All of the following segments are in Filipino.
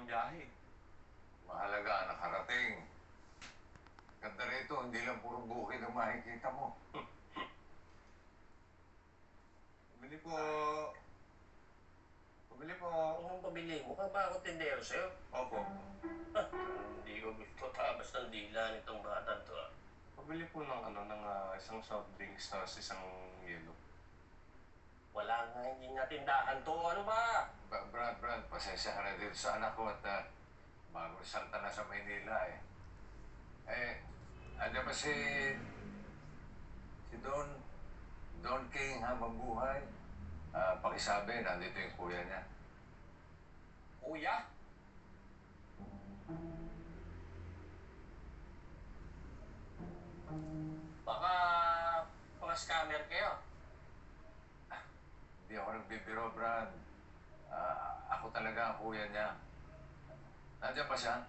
ng biyahe. Mahalaga, nakarating. Ganda rito, hindi lang puro bukid ang makikita mo. Pabili po. Pabili po. Anong pabili mo? Ka ba ako tindero sa'yo? Opo. Hindi ko gusto tabas ng dila nitong batang to. Pabili po ng isang soft drinks tapos isang yelo. Wala nga, hindi nga tindahan to. Ano ba? Brad, pasensya ka na dito sa anak ko at bago salta na sa Maynila eh. Ano ba si Don King habang buhay? Pakisabi, nandito yung kuya niya. Kuya? Baka mga scammer kayo. Hindi ako nagbibiro, Brad. Ako talaga ang kuya niya. Nandiyan pa siya?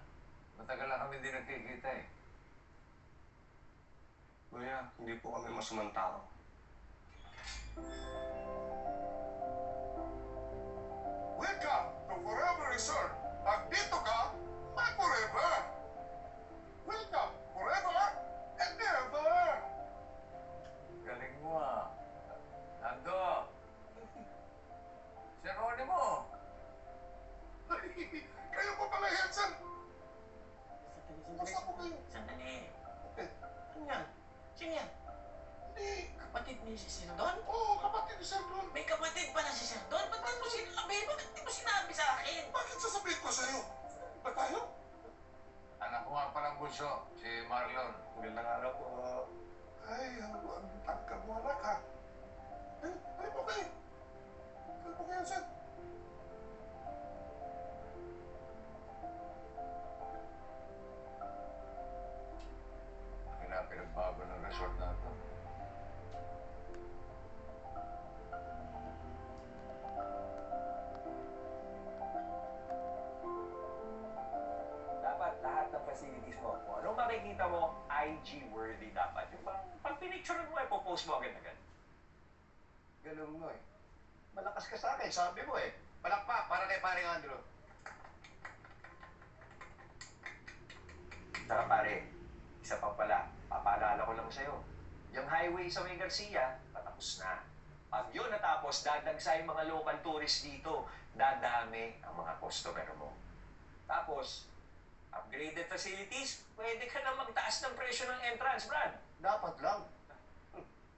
Matagal na kami hindi nagkikita eh. Kuya, hindi po kami masamang tao. Welcome to Forever Resort. Pag dito ka, mag-forever. Welcome, forever and never. Galing mo ah. Nando! Si Ronimo! Kayo pa pala yan, sir. Kumusta po kayo? Sandali. Eh, Ano yan? Sino yan? Hindi. Kapatid ni si Sir Don? Oo, kapatid ni Sir Don. May kapatid pala si Sir Don? Ba't di mo sinabi? Bakit di mo sinabi sa akin? Bakit sasabihin ko sa'yo? Ba tayo? Anak ko nga palang bunso, si Marlon. Magandang araw po. Ay, ang tangkad mo, anak, ha? Ay po kayo. Ay po kayo, sir. Akin na pinagbago ng resort na ito. Dapat lahat ng facilities mo, kung anong makikita mo, IG-worthy dapat. Yung pag pinicture mo, ipopost mo agad-agad. Ganun mo eh. Malakas ka sa akin, sabi mo eh. Palakpak para kay paring Andrew. Saka pare, isa pa pala, papaalala ko lang sa'yo. Yung highway sa May Garcia, patapos na. Pag yun natapos, dadagsa yung mga local tourists dito. Dadami ang mga customer mo. Tapos, upgraded facilities, pwede ka na magtaas ng presyo ng entrance, Brad. Dapat lang.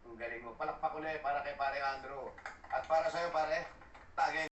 Ang galing mo. Palakpak ulit para kay paring Andrew. At para sa'yo, pare, tagay